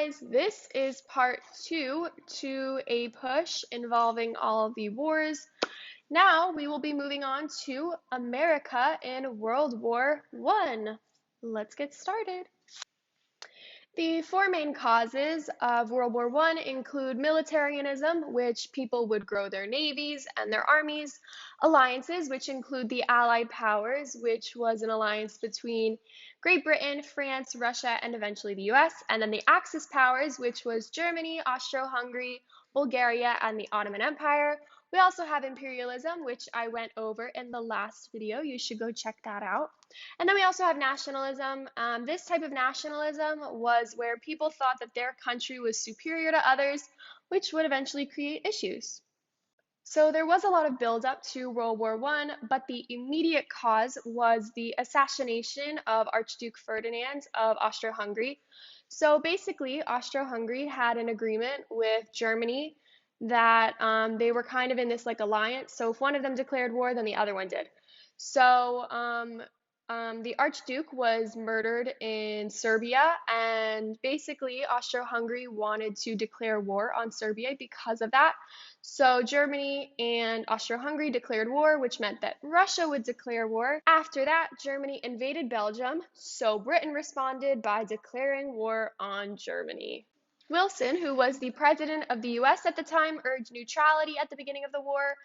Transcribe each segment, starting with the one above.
guys, this is part 2 to a push involving all of the wars. Now we will be moving on to America in World War I. Let's get started. The four main causes of World War I include militarism, which people would grow their navies and their armies, alliances, which include the Allied powers, which was an alliance between Great Britain, France, Russia, and eventually the US, and then the Axis powers, which was Germany, Austro-Hungary, Bulgaria, and the Ottoman Empire. We also have imperialism, which I went over in the last video. You should go check that out. And then we also have nationalism. This type of nationalism was where people thought that their country was superior to others, which would eventually create issues. So there was a lot of buildup to World War I, but the immediate cause was the assassination of Archduke Ferdinand of Austro-Hungary. So basically, Austro-Hungary had an agreement with Germany that they were kind of in this like alliance. So if one of them declared war, then the other one did. So the Archduke was murdered in Serbia, and basically Austro-Hungary wanted to declare war on Serbia because of that. So Germany and Austro-Hungary declared war, which meant that Russia would declare war. After that, Germany invaded Belgium, so Britain responded by declaring war on Germany. Wilson, who was the president of the US at the time, urged neutrality at the beginning of the war,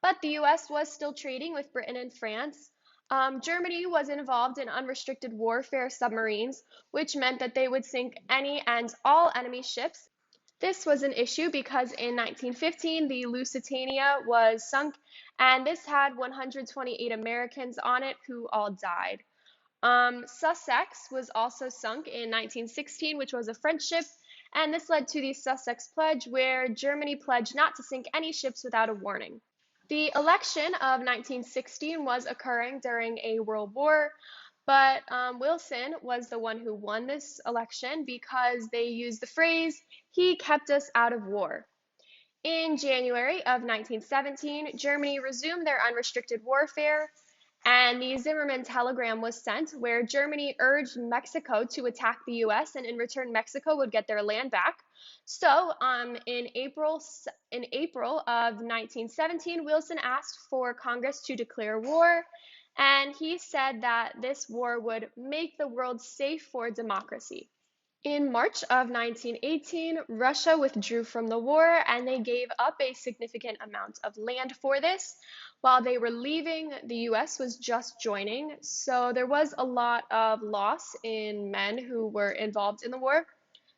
but the US was still trading with Britain and France. Germany was involved in unrestricted warfare submarines, which meant that they would sink any and all enemy ships. This was an issue because in 1915, the Lusitania was sunk, and this had 128 Americans on it who all died. Sussex was also sunk in 1916, which was a French ship, and this led to the Sussex Pledge, where Germany pledged not to sink any ships without a warning. The election of 1916 was occurring during a world war, but Wilson was the one who won this election because they used the phrase, "He kept us out of war." In January of 1917, Germany resumed their unrestricted warfare, and the Zimmermann telegram was sent where Germany urged Mexico to attack the US, and in return Mexico would get their land back. So in April of 1917, Wilson asked for Congress to declare war, and he said that this war would make the world safe for democracy. In March of 1918, Russia withdrew from the war, and they gave up a significant amount of land for this. While they were leaving, the US was just joining, so there was a lot of loss in men who were involved in the war.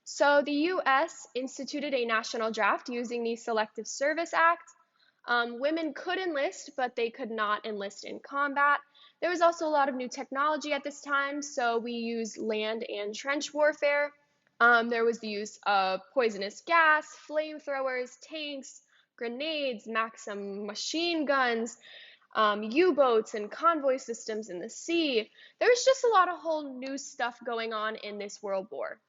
So the US instituted a national draft using the Selective Service Act. Women could enlist, but they could not enlist in combat. There was also a lot of new technology at this time, so we used land and trench warfare. There was the use of poisonous gas, flamethrowers, tanks, grenades, Maxim machine guns, U-boats and convoy systems in the sea. There was just a lot of whole new stuff going on in this world war.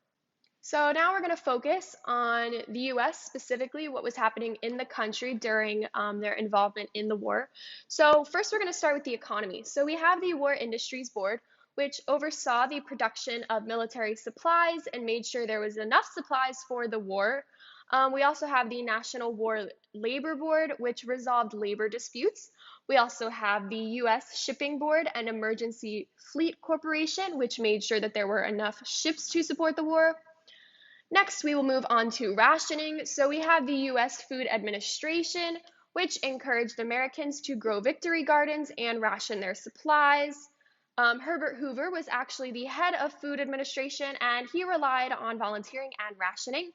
So now we're going to focus on the US, specifically what was happening in the country during their involvement in the war. So first we're going to start with the economy. So we have the War Industries Board, which oversaw the production of military supplies and made sure there was enough supplies for the war. We also have the National War Labor Board, which resolved labor disputes. We also have the US Shipping Board and Emergency Fleet Corporation, which made sure that there were enough ships to support the war. Next, we will move on to rationing. So we have the US Food Administration, which encouraged Americans to grow victory gardens and ration their supplies. Herbert Hoover was actually the head of Food Administration, and he relied on volunteering and rationing.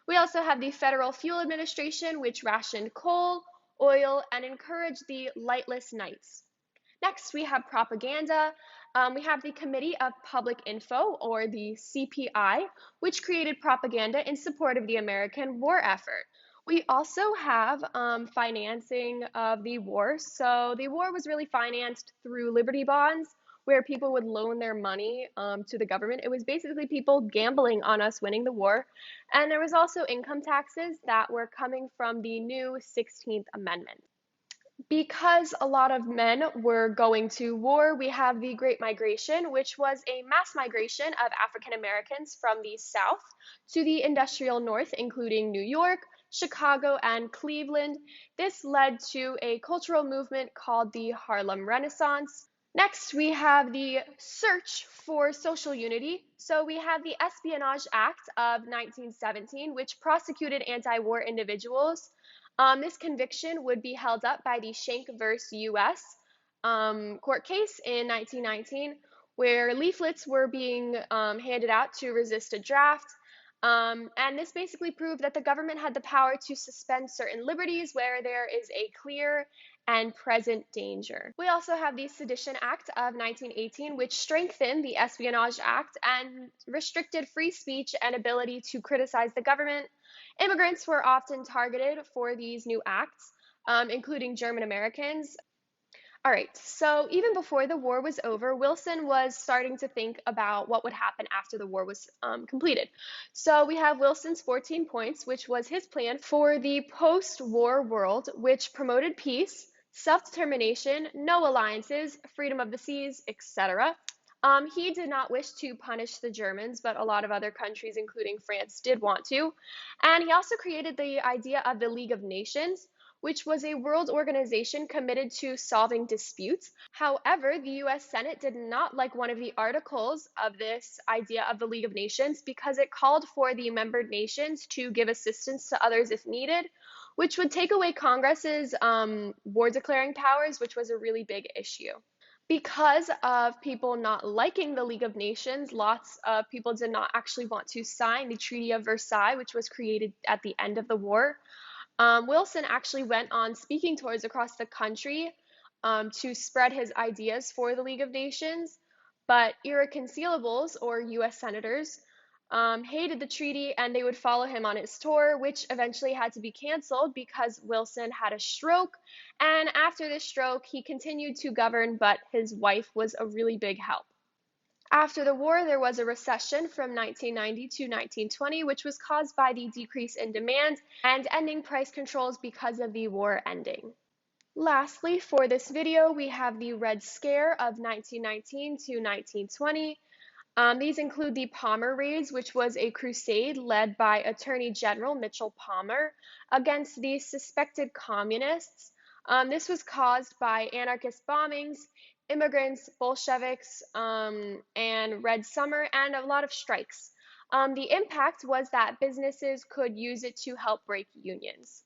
We also have the Federal Fuel Administration, which rationed coal, oil, and encouraged the lightless nights. Next, we have propaganda. We have the Committee of Public Info, or the CPI, which created propaganda in support of the American war effort. We also have financing of the war. So the war was really financed through Liberty bonds, where people would loan their money to the government. It was basically people gambling on us winning the war. And there was also income taxes that were coming from the new 16th Amendment. Because a lot of men were going to war, we have the Great Migration, which was a mass migration of African Americans from the South to the industrial North, including New York, Chicago, and Cleveland. This led to a cultural movement called the Harlem Renaissance. Next, we have the search for social unity. So we have the Espionage Act of 1917, which prosecuted anti-war individuals. This conviction would be held up by the Schenck versus U.S. Court case in 1919, where leaflets were being handed out to resist a draft. And this basically proved that the government had the power to suspend certain liberties where there is a clear and present danger. We also have the Sedition Act of 1918, which strengthened the Espionage Act and restricted free speech and ability to criticize the government. Immigrants were often targeted for these new acts, including German Americans. All right, so even before the war was over, Wilson was starting to think about what would happen after the war was completed. So we have Wilson's 14 points, which was his plan for the post-war world, which promoted peace, self-determination, no alliances, freedom of the seas, etc. He did not wish to punish the Germans, but a lot of other countries, including France, did want to. And he also created the idea of the League of Nations, which was a world organization committed to solving disputes. However, the US Senate did not like one of the articles of this idea of the League of Nations because it called for the member nations to give assistance to others if needed, which would take away Congress's war declaring powers, which was a really big issue. Because of people not liking the League of Nations, lots of people did not actually want to sign the Treaty of Versailles, which was created at the end of the war. Wilson actually went on speaking tours across the country to spread his ideas for the League of Nations, but irreconcilables, or US senators, hated the treaty and they would follow him on his tour, which eventually had to be canceled because Wilson had a stroke. And after this stroke, he continued to govern, but his wife was a really big help. After the war, there was a recession from 1990 to 1920, which was caused by the decrease in demand and ending price controls because of the war ending. Lastly, for this video, we have the Red Scare of 1919 to 1920. These include the Palmer Raids, which was a crusade led by Attorney General Mitchell Palmer against the suspected communists. This was caused by anarchist bombings, immigrants, Bolsheviks, and Red Summer, and a lot of strikes. The impact was that businesses could use it to help break unions.